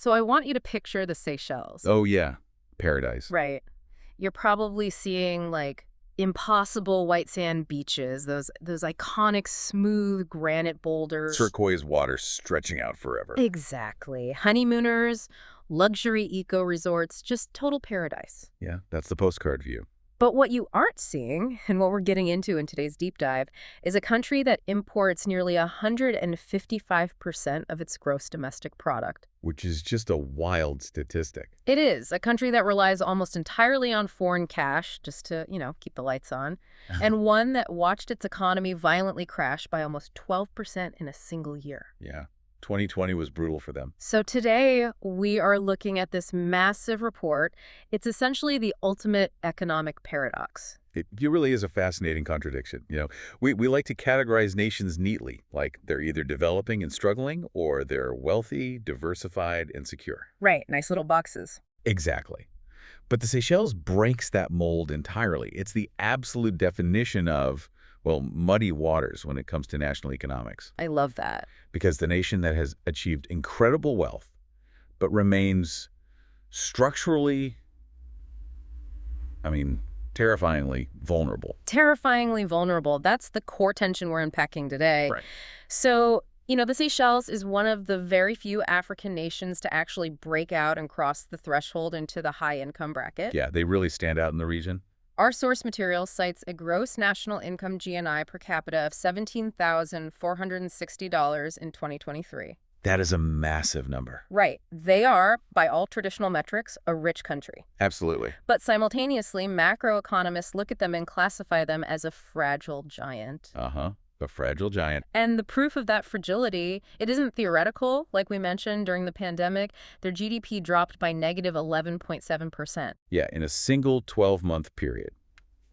So I want you to picture the Seychelles. Oh, yeah. Paradise. Right. You're probably seeing like impossible white sand beaches, those iconic smooth granite boulders. Turquoise water stretching out forever. Exactly. Honeymooners, luxury eco resorts, just total paradise. Yeah, that's the postcard view. But what you aren't seeing, and what we're getting into in today's deep dive, is a country that imports nearly 155% of its gross domestic product. Which is just a wild statistic. It is a country that relies almost entirely on foreign cash just to, keep the lights on, and one that watched its economy violently crash by almost 12% in a single year. Yeah. 2020 was brutal for them. So today, we are looking at this massive report. It's essentially the ultimate economic paradox. It really is a fascinating contradiction. We like to categorize nations neatly, like they're either developing and struggling, or they're wealthy, diversified, and secure. Right, nice little boxes. Exactly. But the Seychelles breaks that mold entirely. It's the absolute definition of, well, muddy waters when it comes to national economics. I love that. Because the nation that has achieved incredible wealth, but remains structurally, terrifyingly vulnerable. Terrifyingly vulnerable. That's the core tension we're unpacking today. Right. So, the Seychelles is one of the very few African nations to actually break out and cross the threshold into the high-income bracket. Yeah, they really stand out in the region. Our source material cites a gross national income GNI per capita of $17,460 in 2023. That is a massive number. Right. They are, by all traditional metrics, a rich country. Absolutely. But simultaneously, macroeconomists look at them and classify them as a fragile giant. A fragile giant. And the proof of that fragility, it isn't theoretical, like we mentioned during the pandemic. Their GDP dropped by negative 11.7%. Yeah, in a single 12-month period,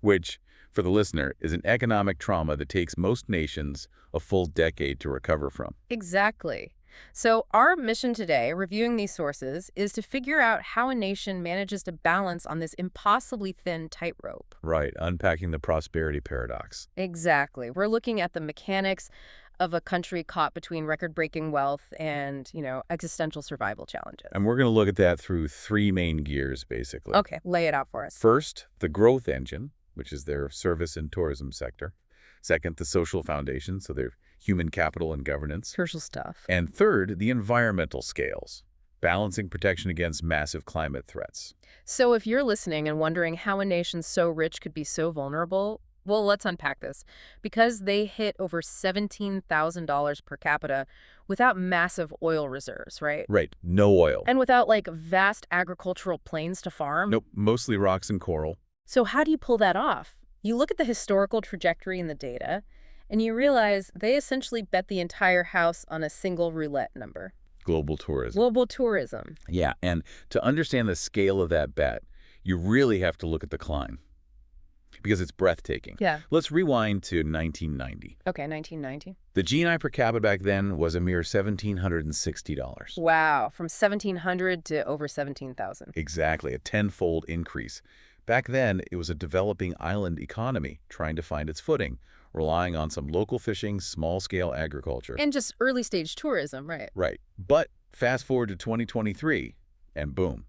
which, for the listener, is an economic trauma that takes most nations a full decade to recover from. Exactly. So our mission today, reviewing these sources, is to figure out how a nation manages to balance on this impossibly thin tightrope. Right, unpacking the prosperity paradox. Exactly. We're looking at the mechanics of a country caught between record-breaking wealth and, existential survival challenges. And we're going to look at that through three main gears, basically. Okay, lay it out for us. First, the growth engine, which is their service and tourism sector. Second, the social foundation, so their human capital and governance. Crucial stuff. And third, the environmental scales, balancing protection against massive climate threats. So if you're listening and wondering how a nation so rich could be so vulnerable, well, let's unpack this. Because they hit over $17,000 per capita without massive oil reserves, right? Right, no oil. And without, vast agricultural plains to farm? Nope, mostly rocks and coral. So how do you pull that off? You look at the historical trajectory in the data, and you realize they essentially bet the entire house on a single roulette number. Global tourism. Global tourism. Yeah, and to understand the scale of that bet, you really have to look at the climb, because it's breathtaking. Yeah. Let's rewind to 1990. Okay, 1990. The GNI per capita back then was a mere $1,760. Wow, from 1,700 to over 17,000. Exactly, a tenfold increase. Back then, it was a developing island economy trying to find its footing, relying on some local fishing, small-scale agriculture. And just early-stage tourism, right? Right. But fast forward to 2023, and boom.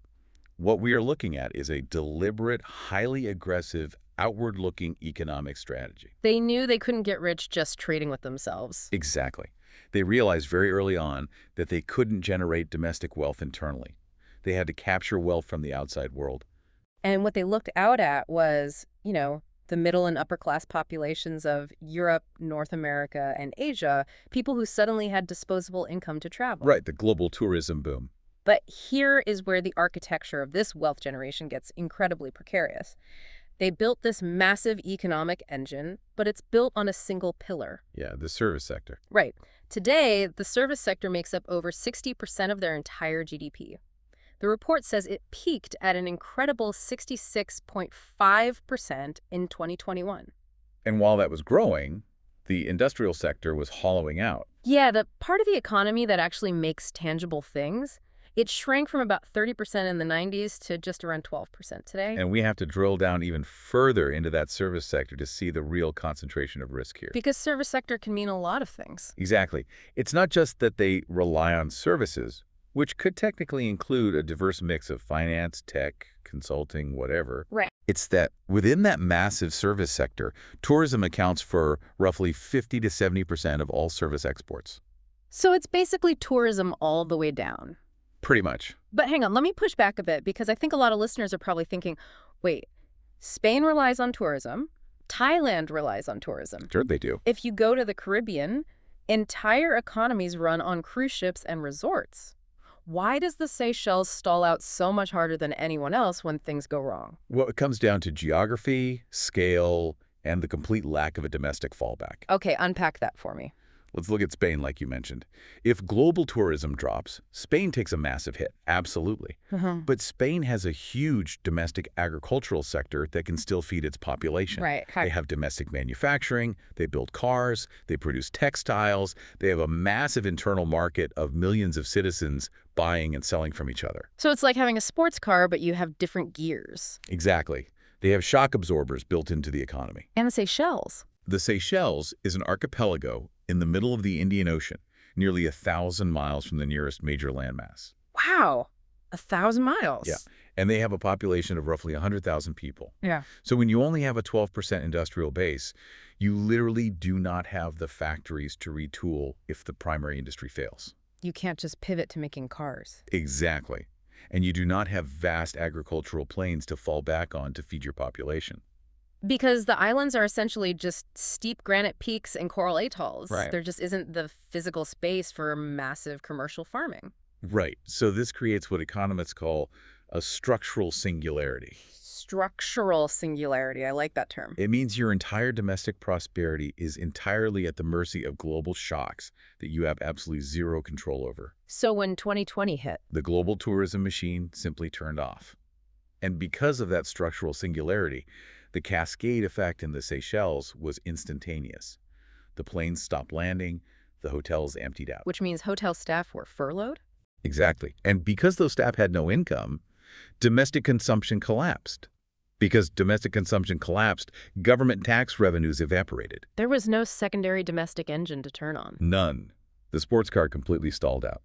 What we are looking at is a deliberate, highly aggressive, outward-looking economic strategy. They knew they couldn't get rich just trading with themselves. Exactly. They realized very early on that they couldn't generate domestic wealth internally. They had to capture wealth from the outside world. And what they looked out at was, the middle and upper class populations of Europe, North America, and Asia, people who suddenly had disposable income to travel. Right, the global tourism boom. But here is where the architecture of this wealth generation gets incredibly precarious. They built this massive economic engine, but it's built on a single pillar. Yeah, the service sector. Right. Today, the service sector makes up over 60% of their entire GDP. The report says it peaked at an incredible 66.5% in 2021. And while that was growing, the industrial sector was hollowing out. Yeah, the part of the economy that actually makes tangible things, it shrank from about 30% in the 90s to just around 12% today. And we have to drill down even further into that service sector to see the real concentration of risk here. Because service sector can mean a lot of things. Exactly. It's not just that they rely on services, which could technically include a diverse mix of finance, tech, consulting, whatever. Right. It's that within that massive service sector, tourism accounts for roughly 50 to 70% of all service exports. So it's basically tourism all the way down. Pretty much. But hang on, let me push back a bit because I think a lot of listeners are probably thinking, wait, Spain relies on tourism, Thailand relies on tourism. Sure they do. If you go to the Caribbean, entire economies run on cruise ships and resorts. Why does the Seychelles stall out so much harder than anyone else when things go wrong? Well, it comes down to geography, scale, and the complete lack of a domestic fallback. Okay, unpack that for me. Let's look at Spain, like you mentioned. If global tourism drops, Spain takes a massive hit, absolutely. But Spain has a huge domestic agricultural sector that can still feed its population. Right. They have domestic manufacturing, they build cars, they produce textiles, they have a massive internal market of millions of citizens buying and selling from each other. So it's like having a sports car, but you have different gears. Exactly. They have shock absorbers built into the economy. And the Seychelles. The Seychelles is an archipelago in the middle of the Indian Ocean, nearly 1,000 miles from the nearest major landmass. Wow, 1,000 miles. Yeah, and they have a population of roughly 100,000 people. Yeah. So when you only have a 12% industrial base, you literally do not have the factories to retool if the primary industry fails. You can't just pivot to making cars. Exactly. And you do not have vast agricultural plains to fall back on to feed your population. Because the islands are essentially just steep granite peaks and coral atolls. Right. There just isn't the physical space for massive commercial farming. Right. So this creates what economists call a structural singularity. Structural singularity. I like that term. It means your entire domestic prosperity is entirely at the mercy of global shocks that you have absolutely zero control over. So when 2020 hit, The global tourism machine simply turned off. And because of that structural singularity, the cascade effect in the Seychelles was instantaneous. The planes stopped landing, the hotels emptied out. which means hotel staff were furloughed? Exactly. And because those staff had no income, domestic consumption collapsed. Because domestic consumption collapsed, government tax revenues evaporated. There was no secondary domestic engine to turn on. None. The sports car completely stalled out.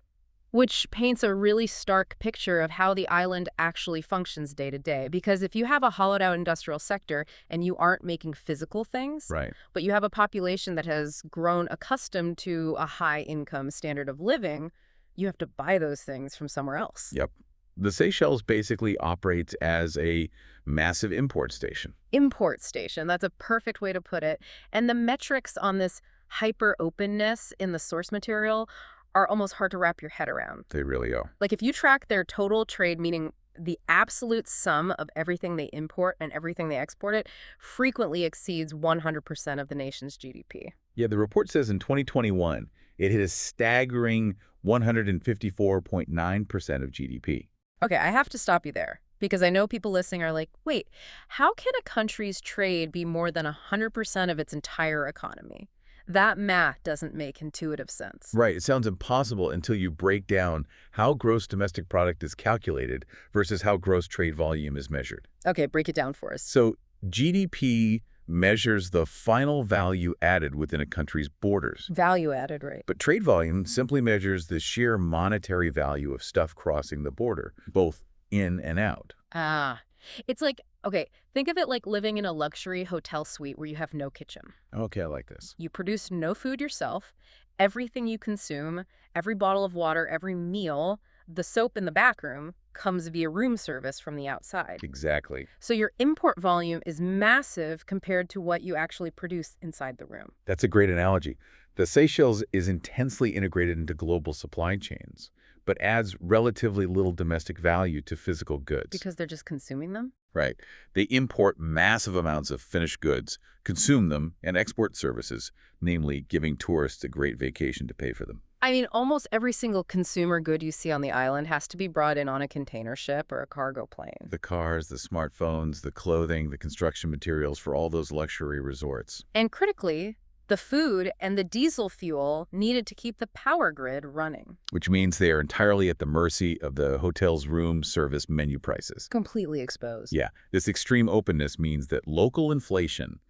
Which paints a really stark picture of how the island actually functions day to day. Because if you have a hollowed out industrial sector and you aren't making physical things, Right. but you have a population that has grown accustomed to a high income standard of living, you have to buy those things from somewhere else. Yep. The Seychelles basically operates as a massive import station. Import station, that's a perfect way to put it. And the metrics on this hyper openness in the source material are almost hard to wrap your head around. They really are. Like if you track their total trade, meaning the absolute sum of everything they import and everything they export, it frequently exceeds 100% of the nation's GDP. Yeah, the report says in 2021, it hit a staggering 154.9% of GDP. Okay, I have to stop you there because I know people listening are like, wait, how can a country's trade be more than 100% of its entire economy? That math doesn't make intuitive sense. Right. It sounds impossible until you break down how gross domestic product is calculated versus how gross trade volume is measured. Okay, break it down for us. So GDP measures the final value added within a country's borders. Value added, right? But trade volume simply measures the sheer monetary value of stuff crossing the border, both in and out. Ah, it's like, okay, think of it like living in a luxury hotel suite where you have no kitchen. Okay, I like this. You produce no food yourself. Everything you consume, every bottle of water, every meal, the soap in the back room comes via room service from the outside. Exactly. So your import volume is massive compared to what you actually produce inside the room. That's a great analogy. The Seychelles is intensely integrated into global supply chains, but adds relatively little domestic value to physical goods. Because they're just consuming them? Right. They import massive amounts of finished goods, consume them, and export services, namely giving tourists a great vacation to pay for them. I mean, almost every single consumer good you see on the island has to be brought in on a container ship or a cargo plane. The cars, the smartphones, the clothing, the construction materials for all those luxury resorts. And critically, the food and the diesel fuel needed to keep the power grid running. Which means they are entirely at the mercy of the hotel's room service menu prices. Completely exposed. Yeah, this extreme openness means that local inflation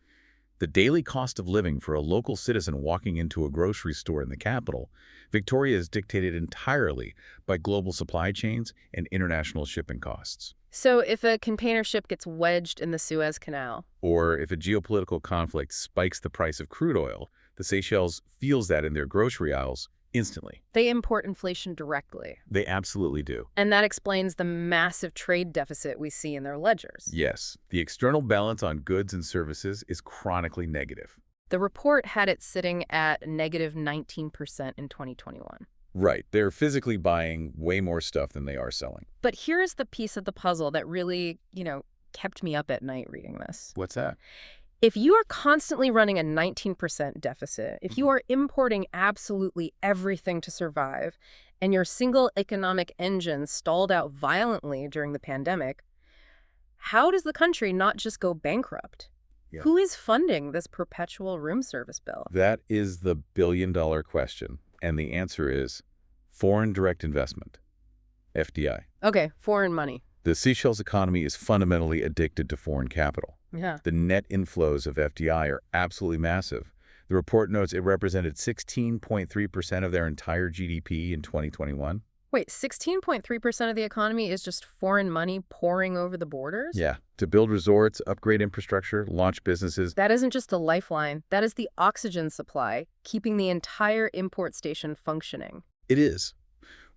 The daily cost of living for a local citizen walking into a grocery store in the capital, Victoria, is dictated entirely by global supply chains and international shipping costs. So if a container ship gets wedged in the Suez Canal, Or if a geopolitical conflict spikes the price of crude oil, the Seychelles feels that in their grocery aisles instantly. they import inflation directly. They absolutely do. And that explains the massive trade deficit we see in their ledgers. Yes, the external balance on goods and services is chronically negative. The report had it sitting at negative 19% in 2021. Right, they're physically buying way more stuff than they are selling. But here's the piece of the puzzle that really, kept me up at night reading this. What's that? If you are constantly running a 19% deficit, if you are importing absolutely everything to survive, and your single economic engine stalled out violently during the pandemic, how does the country not just go bankrupt? Yeah. Who is funding this perpetual room service bill? That is the billion-dollar question, and the answer is foreign direct investment, FDI. Okay, foreign money. The Seychelles economy is fundamentally addicted to foreign capital. Yeah. The net inflows of FDI are absolutely massive. The report notes it represented 16.3% of their entire GDP in 2021. Wait, 16.3% of the economy is just foreign money pouring over the borders? Yeah, to build resorts, upgrade infrastructure, launch businesses. That isn't just a lifeline. That is the oxygen supply, keeping the entire import station functioning. It is.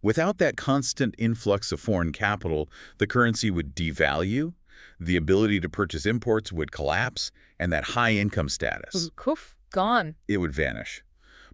Without that constant influx of foreign capital, the currency would devalue, the ability to purchase imports would collapse, and that high income status, Poof, gone. it would vanish.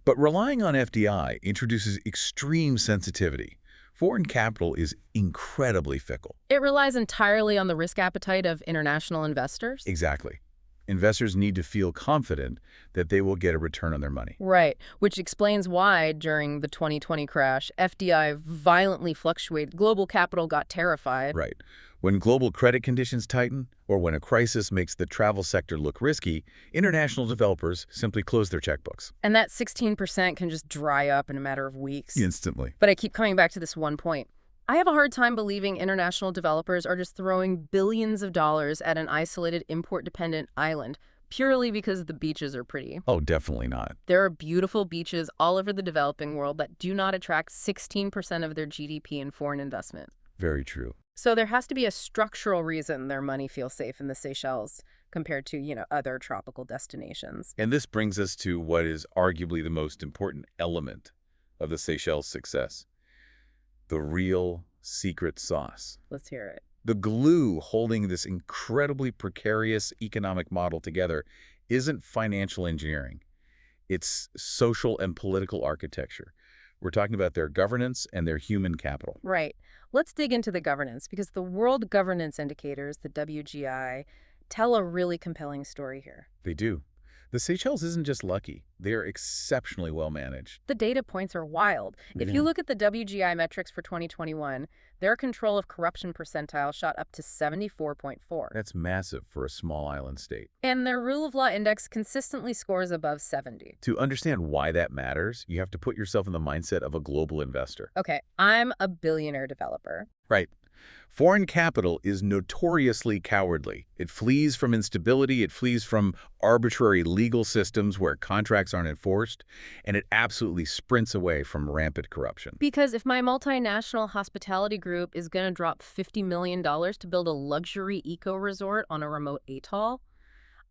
But relying on FDI introduces extreme sensitivity. Foreign capital is incredibly fickle. It relies entirely on the risk appetite of international investors? Exactly. Investors need to feel confident that they will get a return on their money. Right, which explains why, during the 2020 crash, FDI violently fluctuated. Global capital got terrified. Right. When global credit conditions tighten, or when a crisis makes the travel sector look risky, international developers simply close their checkbooks. And that 16% can just dry up in a matter of weeks. Instantly. But I keep coming back to this one point. I have a hard time believing international developers are just throwing billions of dollars at an isolated import-dependent island purely because the beaches are pretty. Oh, definitely not. There are beautiful beaches all over the developing world that do not attract 16% of their GDP in foreign investment. Very true. So there has to be a structural reason their money feels safe in the Seychelles compared to, other tropical destinations. And this brings us to what is arguably the most important element of the Seychelles' success: the real secret sauce. Let's hear it. The glue holding this incredibly precarious economic model together isn't financial engineering. It's social and political architecture. We're talking about their governance and their human capital. Right. Let's dig into the governance, because the World Governance Indicators, the WGI, tell a really compelling story here. They do. The Seychelles isn't just lucky. They are exceptionally well managed. The data points are wild. If you look at the WGI metrics for 2021, their control of corruption percentile shot up to 74.4. That's massive for a small island state. And their rule of law index consistently scores above 70. To understand why that matters, you have to put yourself in the mindset of a global investor. Okay, I'm a billionaire developer. Right. Foreign capital is notoriously cowardly. It flees from instability, it flees from arbitrary legal systems where contracts aren't enforced, and it absolutely sprints away from rampant corruption. Because if my multinational hospitality group is going to drop $50 million to build a luxury eco-resort on a remote atoll,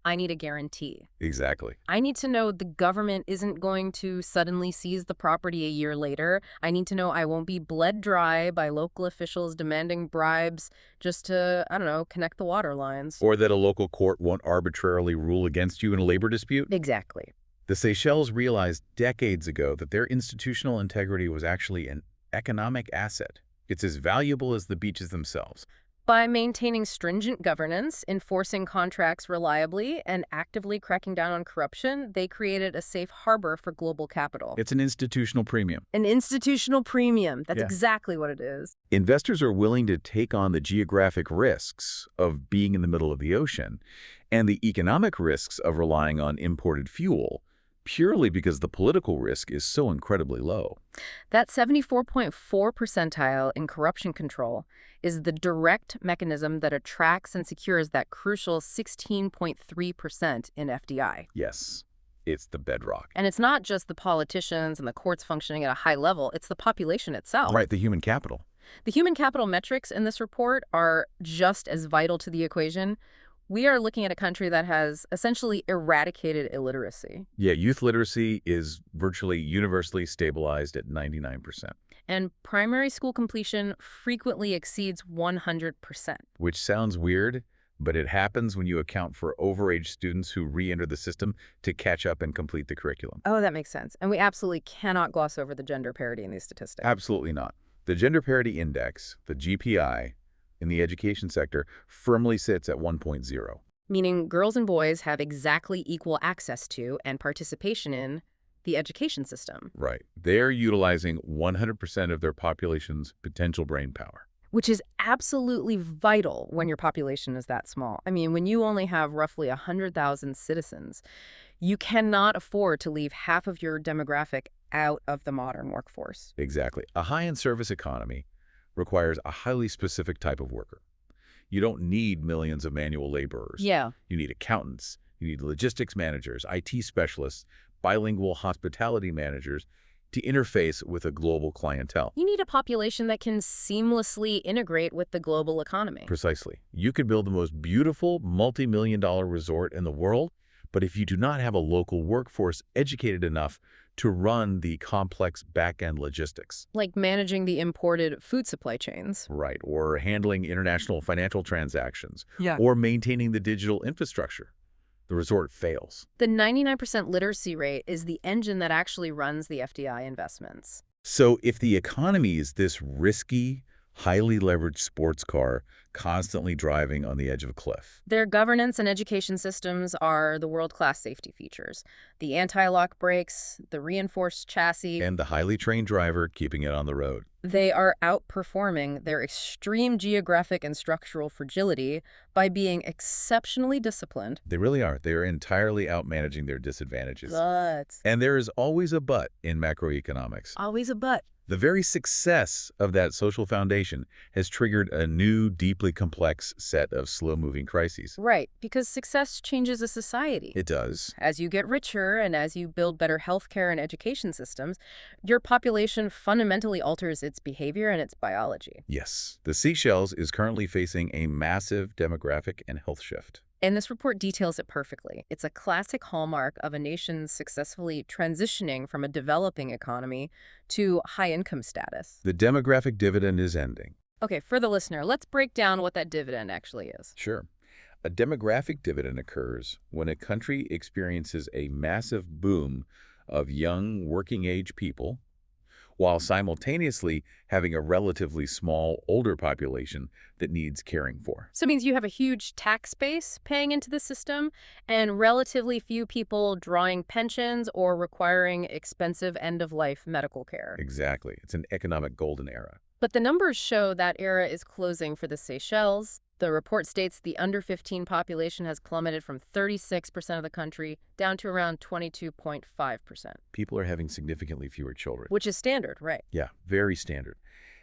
I need a guarantee. Exactly. I need to know the government isn't going to suddenly seize the property a year later. I need to know I won't be bled dry by local officials demanding bribes just to, connect the water lines. Or that a local court won't arbitrarily rule against you in a labor dispute. Exactly. The Seychelles realized decades ago that their institutional integrity was actually an economic asset. It's as valuable as the beaches themselves. By maintaining stringent governance, enforcing contracts reliably, and actively cracking down on corruption, they created a safe harbor for global capital. It's an institutional premium. An institutional premium. That's Yeah. exactly what it is. Investors are willing to take on the geographic risks of being in the middle of the ocean and the economic risks of relying on imported fuel purely because the political risk is so incredibly low. That 74.4 percentile in corruption control is the direct mechanism that attracts and secures that crucial 16.3% in FDI. Yes, it's the bedrock. And it's not just the politicians and the courts functioning at a high level, it's the population itself. Right, the human capital. The human capital metrics in this report are just as vital to the equation. We are looking at a country that has essentially eradicated illiteracy. Yeah, youth literacy is virtually universally stabilized at 99%, And primary school completion frequently exceeds 100%. which sounds weird, but it happens when you account for overage students who re-enter the system to catch up and complete the curriculum. Oh, that makes sense. And we absolutely cannot gloss over the gender parity in these statistics. Absolutely not. The Gender Parity Index, the GPI, in the education sector firmly sits at 1.0. Meaning girls and boys have exactly equal access to and participation in the education system. Right. They're utilizing 100% of their population's potential brain power. Which is absolutely vital when your population is that small. I mean, when you only have roughly 100,000 citizens, you cannot afford to leave half of your demographic out of the modern workforce. Exactly. A high-end service economy requires a highly specific type of worker. You don't need millions of manual laborers. Yeah. You need accountants. You need logistics managers, IT specialists, bilingual hospitality managers to interface with a global clientele. You need a population that can seamlessly integrate with the global economy. Precisely. You could build the most beautiful multi-million-dollar resort in the world, but if you do not have a local workforce educated enough to run the complex back-end logistics. Like managing the imported food supply chains. Right, or handling international financial transactions. Yeah. Or maintaining the digital infrastructure. The resort fails. The 99% literacy rate is the engine that actually runs the FDI investments. So if the economy is this risky, highly leveraged sports car constantly driving on the edge of a cliff. Their governance and education systems are the world-class safety features. The anti-lock brakes, the reinforced chassis. And the highly trained driver keeping it on the road. They are outperforming their extreme geographic and structural fragility by being exceptionally disciplined. They really are. They are entirely outmanaging their disadvantages. But. And there is always a but in macroeconomics. Always a but. The very success of that social foundation has triggered a new, deeply complex set of slow-moving crises. Right, because success changes a society. It does. As you get richer and as you build better healthcare and education systems, your population fundamentally alters its behavior and its biology. Yes. The Seychelles is currently facing a massive demographic and health shift. And this report details it perfectly. It's a classic hallmark of a nation successfully transitioning from a developing economy to high-income status. The demographic dividend is ending. Okay, for the listener, let's break down what that dividend actually is. Sure. A demographic dividend occurs when a country experiences a massive boom of young, working-age people, while simultaneously having a relatively small, older population that needs caring for. So it means you have a huge tax base paying into the system and relatively few people drawing pensions or requiring expensive end-of-life medical care. Exactly. It's an economic golden era. But the numbers show that era is closing for the Seychelles. The report states the under-15 population has plummeted from 36% of the country down to around 22.5%. People are having significantly fewer children. Which is standard, right? Yeah, very standard.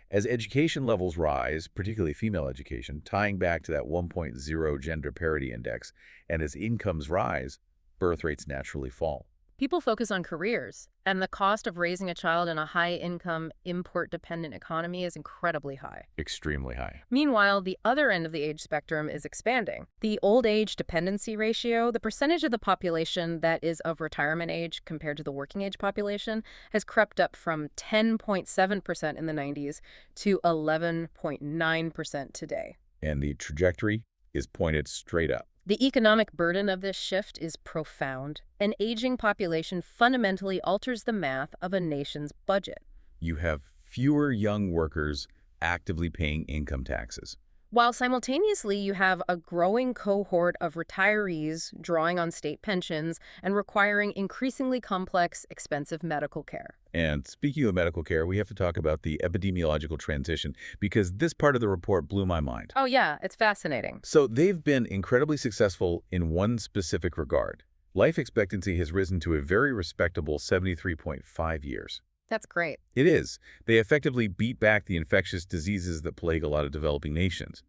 As education levels rise, particularly female education, tying back to that 1.0 gender parity index, and as incomes rise, birth rates naturally fall. People focus on careers, and the cost of raising a child in a high-income, import-dependent economy is incredibly high. Extremely high. Meanwhile, the other end of the age spectrum is expanding. The old age dependency ratio, the percentage of the population that is of retirement age compared to the working age population, has crept up from 10.7% in the 90s to 11.9% today. And the trajectory is pointed straight up. The economic burden of this shift is profound. An aging population fundamentally alters the math of a nation's budget. You have fewer young workers actively paying income taxes. While simultaneously you have a growing cohort of retirees drawing on state pensions and requiring increasingly complex, expensive medical care. And speaking of medical care, we have to talk about the epidemiological transition because this part of the report blew my mind. Oh yeah, it's fascinating. So they've been incredibly successful in one specific regard, Life expectancy has risen to a very respectable 73.5 years. That's great. It is. They effectively beat back the infectious diseases that plague a lot of developing nations.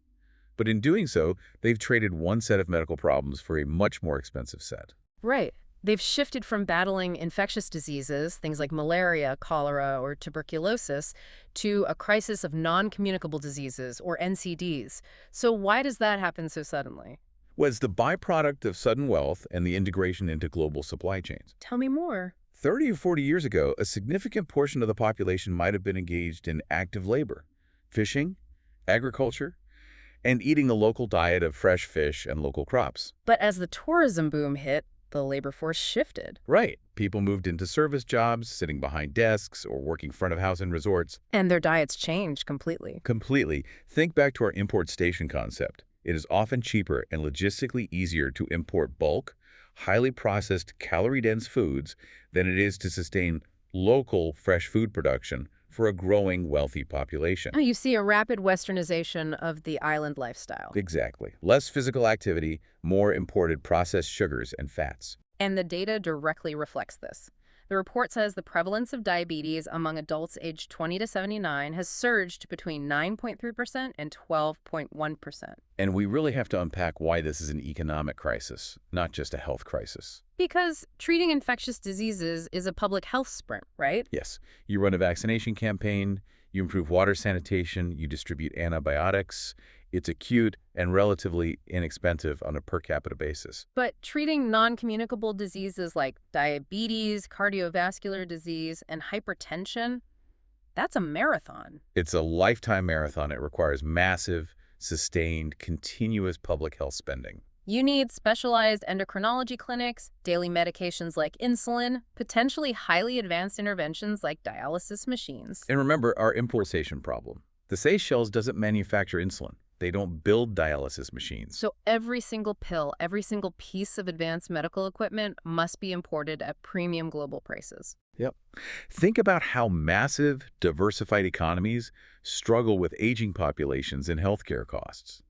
But in doing so, they've traded one set of medical problems for a much more expensive set. Right. They've shifted from battling infectious diseases, things like malaria, cholera, or tuberculosis, to a crisis of non-communicable diseases, or NCDs. So why does that happen so suddenly? Was the byproduct of sudden wealth and the integration into global supply chains. Tell me more. 30 or 40 years ago, a significant portion of the population might have been engaged in active labor, fishing, agriculture, and eating a local diet of fresh fish and local crops. But as the tourism boom hit, the labor force shifted. Right. People moved into service jobs, sitting behind desks, or working front of house in resorts. And their diets changed completely. Completely. Think back to our import station concept. It is often cheaper and logistically easier to import bulk, highly processed, calorie-dense foods than it is to sustain local fresh food production for a growing, wealthy population. Oh, you see a rapid westernization of the island lifestyle. Exactly. Less physical activity, more imported processed sugars and fats. And the data directly reflects this. The report says the prevalence of diabetes among adults aged 20 to 79 has surged between 9.3% and 12.1%. And we really have to unpack why this is an economic crisis, not just a health crisis. Because treating infectious diseases is a public health sprint, right? Yes, you run a vaccination campaign, you improve water sanitation, you distribute antibiotics. It's acute and relatively inexpensive on a per capita basis. But treating non-communicable diseases like diabetes, cardiovascular disease, and hypertension, that's a marathon. It's a lifetime marathon. It requires massive, sustained, continuous public health spending. You need specialized endocrinology clinics, daily medications like insulin, potentially highly advanced interventions like dialysis machines. And remember our importation problem. The Seychelles doesn't manufacture insulin. They don't build dialysis machines. So every single pill, every single piece of advanced medical equipment must be imported at premium global prices. Yep. Think about how massive, diversified economies struggle with aging populations and healthcare costs.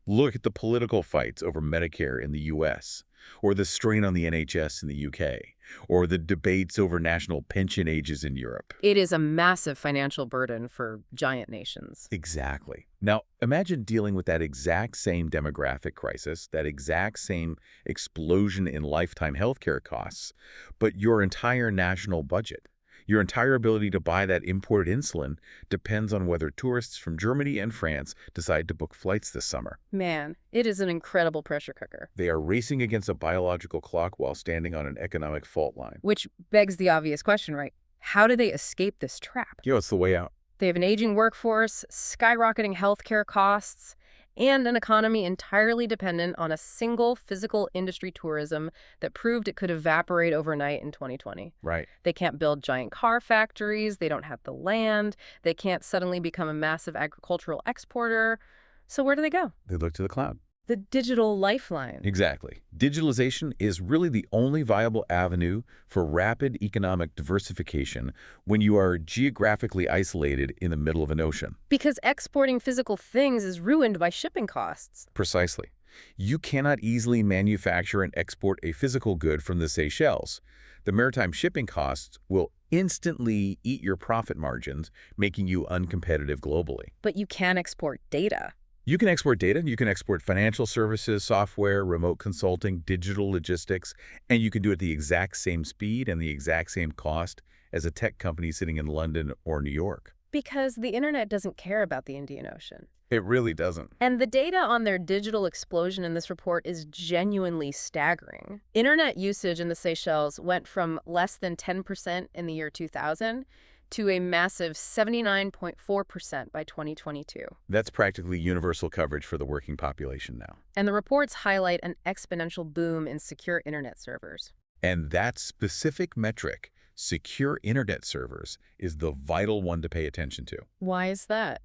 Look at the political fights over Medicare in the U.S., or the strain on the NHS in the U.K., or the debates over national pension ages in Europe. It is a massive financial burden for giant nations. Exactly. Now, imagine dealing with that exact same demographic crisis, that exact same explosion in lifetime healthcare costs, but your entire national budget. Your entire ability to buy that imported insulin depends on whether tourists from Germany and France decide to book flights this summer. Man, it is an incredible pressure cooker. They are racing against a biological clock while standing on an economic fault line. Which begs the obvious question, right? How do they escape this trap? It's the way out. They have an aging workforce, skyrocketing healthcare costs, and an economy entirely dependent on a single physical industry tourism that proved it could evaporate overnight in 2020. Right. They can't build giant car factories, they don't have the land, they can't suddenly become a massive agricultural exporter. So where do they go? They look to the cloud. The digital lifeline. Exactly. Digitalization is really the only viable avenue for rapid economic diversification when you are geographically isolated in the middle of an ocean. Because exporting physical things is ruined by shipping costs. Precisely. You cannot easily manufacture and export a physical good from the Seychelles. The maritime shipping costs will instantly eat your profit margins, making you uncompetitive globally. But you can export data. You can export data, you can export financial services, software, remote consulting, digital logistics, and you can do it at the exact same speed and the exact same cost as a tech company sitting in London or New York. Because the internet doesn't care about the Indian Ocean. It really doesn't. And the data on their digital explosion in this report is genuinely staggering. Internet usage in the Seychelles went from less than 10% in the year 2000 to a massive 79.4% by 2022. That's practically universal coverage for the working population now. And the reports highlight an exponential boom in secure internet servers. And that specific metric, secure internet servers, is the vital one to pay attention to. Why is that?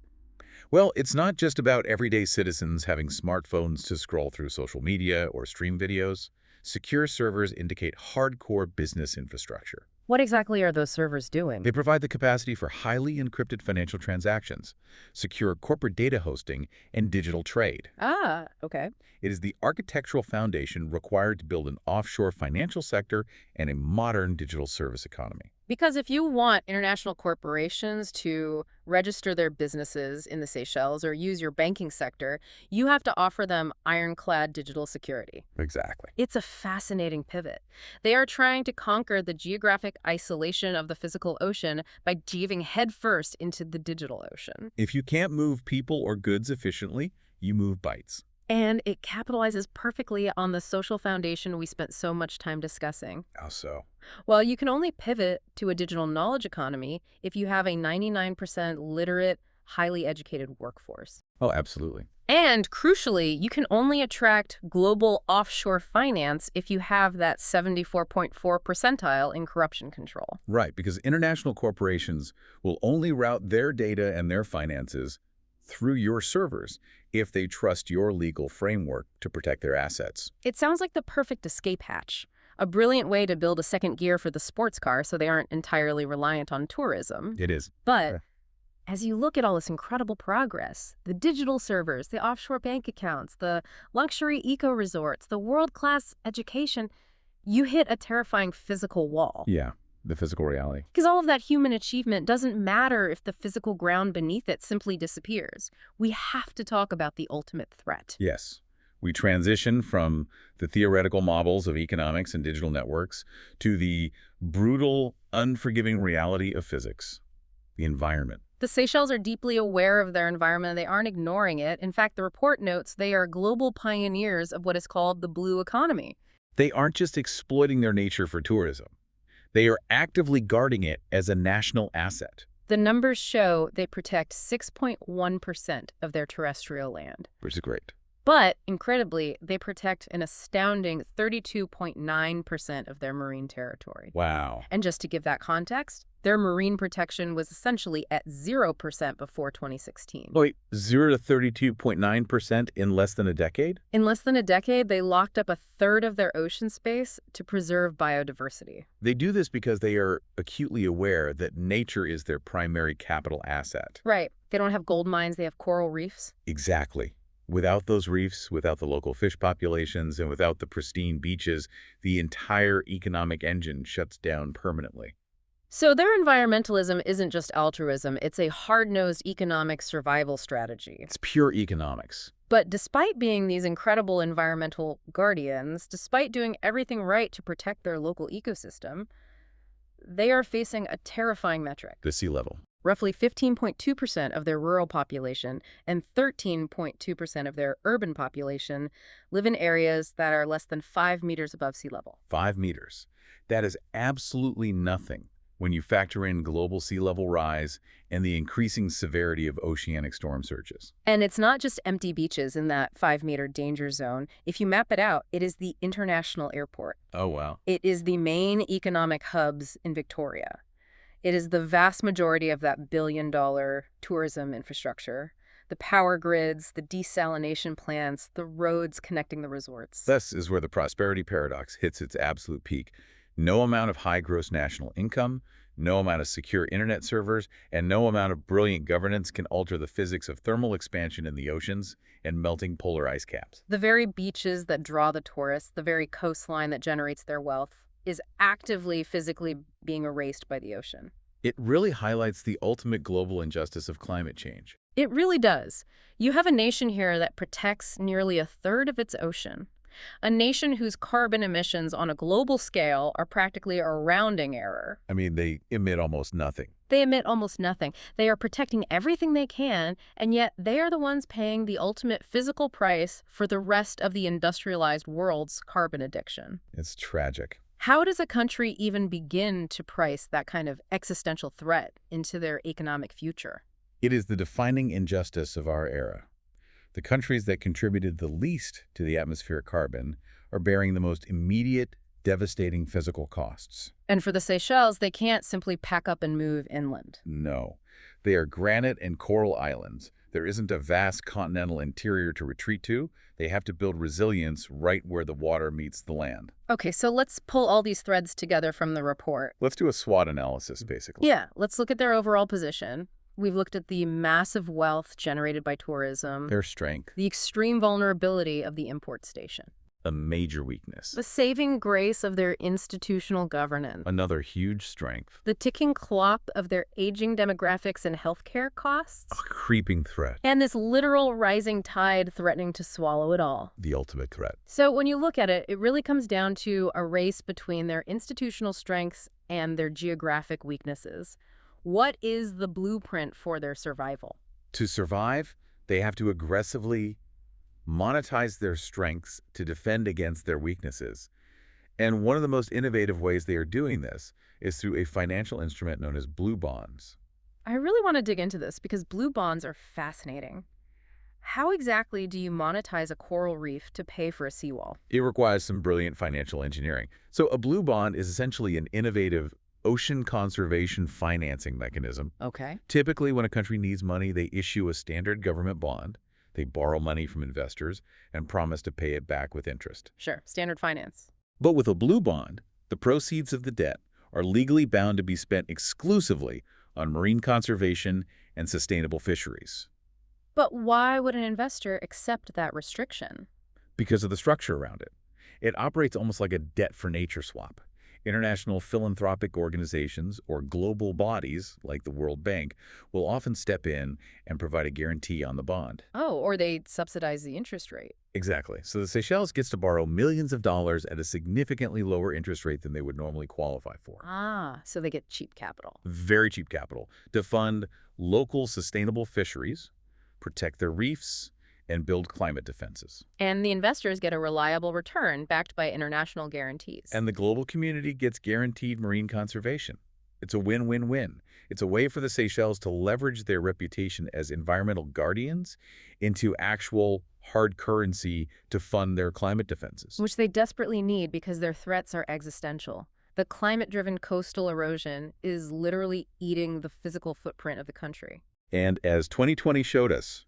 Well, it's not just about everyday citizens having smartphones to scroll through social media or stream videos. Secure servers indicate hardcore business infrastructure. What exactly are those servers doing? They provide the capacity for highly encrypted financial transactions, secure corporate data hosting, and digital trade. Ah, okay. It is the architectural foundation required to build an offshore financial sector and a modern digital service economy. Because if you want international corporations to register their businesses in the Seychelles or use your banking sector, you have to offer them ironclad digital security. Exactly. It's a fascinating pivot. They are trying to conquer the geographic isolation of the physical ocean by diving headfirst into the digital ocean. If you can't move people or goods efficiently, you move bytes. And it capitalizes perfectly on the social foundation we spent so much time discussing. How so? Well, you can only pivot to a digital knowledge economy if you have a 99% literate, highly educated workforce. Oh, absolutely. And crucially, you can only attract global offshore finance if you have that 74.4 percentile in corruption control. Right, because international corporations will only route their data and their finances through your servers if they trust your legal framework to protect their assets. It sounds like the perfect escape hatch, a brilliant way to build a second gear for the sports car so they aren't entirely reliant on tourism. It is. But Yeah. as you look at all this incredible progress, the digital servers, the offshore bank accounts, the luxury eco-resorts, the world-class education, you hit a terrifying physical wall. Yeah, the physical reality. Because all of that human achievement doesn't matter if the physical ground beneath it simply disappears. We have to talk about the ultimate threat. Yes. We transition from the theoretical models of economics and digital networks to the brutal, unforgiving reality of physics, the environment. The Seychelles are deeply aware of their environment. They aren't ignoring it. In fact, the report notes they are global pioneers of what is called the blue economy. They aren't just exploiting their nature for tourism. They are actively guarding it as a national asset. The numbers show they protect 6.1% of their terrestrial land. Which is great. But, incredibly, they protect an astounding 32.9% of their marine territory. Wow. And just to give that context, their marine protection was essentially at 0% before 2016. Wait, 0 to 32.9% in less than a decade? In less than a decade, they locked up a third of their ocean space to preserve biodiversity. They do this because they are acutely aware that nature is their primary capital asset. Right. They don't have gold mines, they have coral reefs. Exactly. Without those reefs, without the local fish populations, and without the pristine beaches, the entire economic engine shuts down permanently. So their environmentalism isn't just altruism, it's a hard-nosed economic survival strategy. It's pure economics. But despite being these incredible environmental guardians, despite doing everything right to protect their local ecosystem, they are facing a terrifying metric. The sea level. Roughly 15.2% of their rural population and 13.2% of their urban population live in areas that are less than 5 meters above sea level. 5 meters. That is absolutely nothing when you factor in global sea level rise and the increasing severity of oceanic storm surges. And it's not just empty beaches in that 5-meter danger zone. If you map it out, it is the international airport. Oh, wow. It is the main economic hubs in Victoria. It is the vast majority of that billion-dollar tourism infrastructure, the power grids, the desalination plants, the roads connecting the resorts. This is where the prosperity paradox hits its absolute peak. No amount of high gross national income, no amount of secure internet servers, and no amount of brilliant governance can alter the physics of thermal expansion in the oceans and melting polar ice caps. The very beaches that draw the tourists, the very coastline that generates their wealth, is actively physically being erased by the ocean. It really highlights the ultimate global injustice of climate change. It really does. You have a nation here that protects nearly a third of its ocean. A nation whose carbon emissions on a global scale are practically a rounding error. I mean, they emit almost nothing. They emit almost nothing. They are protecting everything they can, and yet they are the ones paying the ultimate physical price for the rest of the industrialized world's carbon addiction. It's tragic. How does a country even begin to price that kind of existential threat into their economic future? It is the defining injustice of our era. The countries that contributed the least to the atmospheric carbon are bearing the most immediate, devastating physical costs. And for the Seychelles, they can't simply pack up and move inland. No. They are granite and coral islands, There isn't a vast continental interior to retreat to. They have to build resilience right where the water meets the land. Okay, so let's pull all these threads together from the report. Let's do a SWOT analysis, basically. Yeah, let's look at their overall position. We've looked at the massive wealth generated by tourism, Their strength, the extreme vulnerability of the import station, a major weakness. the saving grace of their institutional governance, Another huge strength. the ticking clock of their aging demographics and healthcare costs, A creeping threat. and this literal rising tide threatening to swallow it all. The ultimate threat. So when you look at it, it really comes down to a race between their institutional strengths and their geographic weaknesses. What is the blueprint for their survival? To survive, they have to aggressively monetize their strengths to defend against their weaknesses. And one of the most innovative ways they are doing this is through a financial instrument known as blue bonds. I really want to dig into this because blue bonds are fascinating. How exactly do you monetize a coral reef to pay for a seawall? It requires some brilliant financial engineering. So a blue bond is essentially an innovative ocean conservation financing mechanism. Okay. Typically, when a country needs money, they issue a standard government bond. They borrow money from investors and promise to pay it back with interest. Sure, standard finance. But with a blue bond, the proceeds of the debt are legally bound to be spent exclusively on marine conservation and sustainable fisheries But why would an investor accept that restriction? because of the structure around it. It operates almost like a debt-for-nature swap. International philanthropic organizations or global bodies like the World Bank will often step in and provide a guarantee on the bond. Oh, or they subsidize the interest rate. Exactly. So the Seychelles gets to borrow millions of dollars at a significantly lower interest rate than they would normally qualify for. Ah, so they get cheap capital. Very cheap capital to fund local sustainable fisheries, protect their reefs, and build climate defenses. And the investors get a reliable return backed by international guarantees. And the global community gets guaranteed marine conservation. It's a win-win-win. It's a way for the Seychelles to leverage their reputation as environmental guardians into actual hard currency to fund their climate defenses. Which they desperately need because their threats are existential. The climate-driven coastal erosion is literally eating the physical footprint of the country. And as 2020 showed us,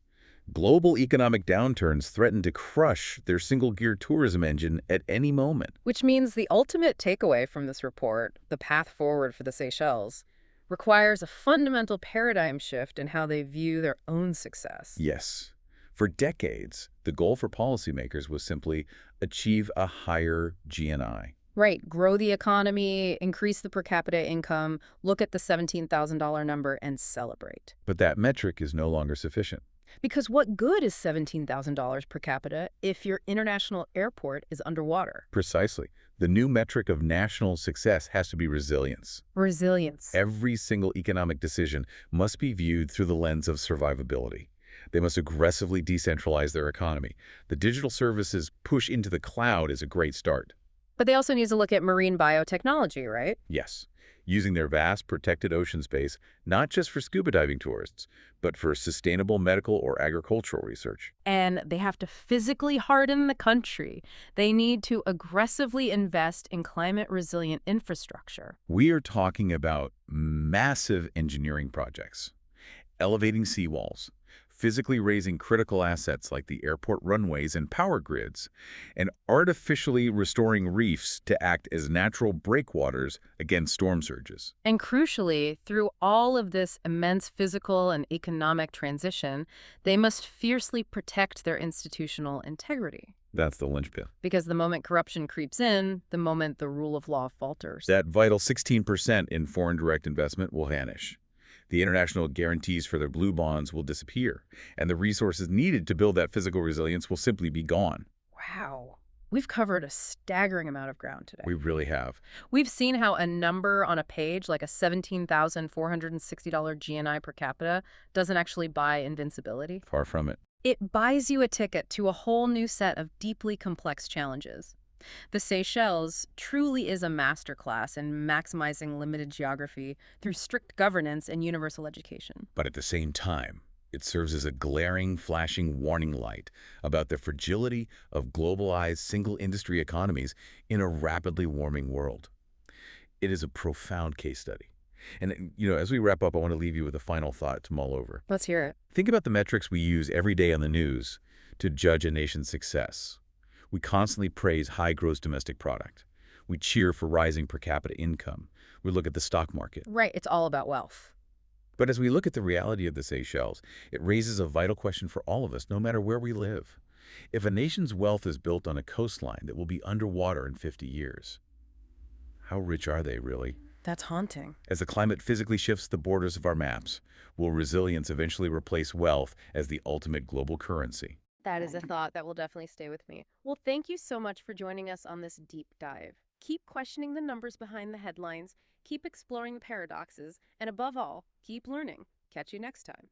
global economic downturns threaten to crush their single-gear tourism engine at any moment. Which means the ultimate takeaway from this report, the path forward for the Seychelles, requires a fundamental paradigm shift in how they view their own success. Yes. For decades, the goal for policymakers was simply achieve a higher GNI. Right. Grow the economy, increase the per capita income, look at the $17,000 number, and celebrate. But that metric is no longer sufficient. Because what good is $17,000 per capita if your international airport is underwater? Precisely. The new metric of national success has to be resilience. Resilience. Every single economic decision must be viewed through the lens of survivability. They must aggressively decentralize their economy. The digital services push into the cloud is a great start. But they also need to look at marine biotechnology, right? Yes, using their vast protected ocean space, not just for scuba diving tourists, but for sustainable medical or agricultural research. And they have to physically harden the country. They need to aggressively invest in climate-resilient infrastructure. We are talking about massive engineering projects, elevating seawalls, physically raising critical assets like the airport runways and power grids, and artificially restoring reefs to act as natural breakwaters against storm surges. And crucially, through all of this immense physical and economic transition, they must fiercely protect their institutional integrity. That's the linchpin. Because the moment corruption creeps in, the moment the rule of law falters. That vital 16% in foreign direct investment will vanish. The international guarantees for their blue bonds will disappear, and the resources needed to build that physical resilience will simply be gone. Wow. We've covered a staggering amount of ground today. We really have. We've seen how a number on a page, like a $17,460 GNI per capita, doesn't actually buy invincibility. Far from it. It buys you a ticket to a whole new set of deeply complex challenges. The Seychelles truly is a masterclass in maximizing limited geography through strict governance and universal education. But at the same time, it serves as a glaring, flashing warning light about the fragility of globalized single-industry economies in a rapidly warming world. It is a profound case study, And, as we wrap up, I want to leave you with a final thought to mull over. Let's hear it. Think about the metrics we use every day on the news to judge a nation's success. We constantly praise high gross domestic product. We cheer for rising per capita income. We look at the stock market. Right, it's all about wealth. But as we look at the reality of the Seychelles, it raises a vital question for all of us, no matter where we live. If a nation's wealth is built on a coastline that will be underwater in 50 years, how rich are they really? That's haunting. As the climate physically shifts the borders of our maps, will resilience eventually replace wealth as the ultimate global currency? That is a thought that will definitely stay with me. Well, thank you so much for joining us on this deep dive. Keep questioning the numbers behind the headlines, keep exploring the paradoxes, and above all, keep learning. Catch you next time.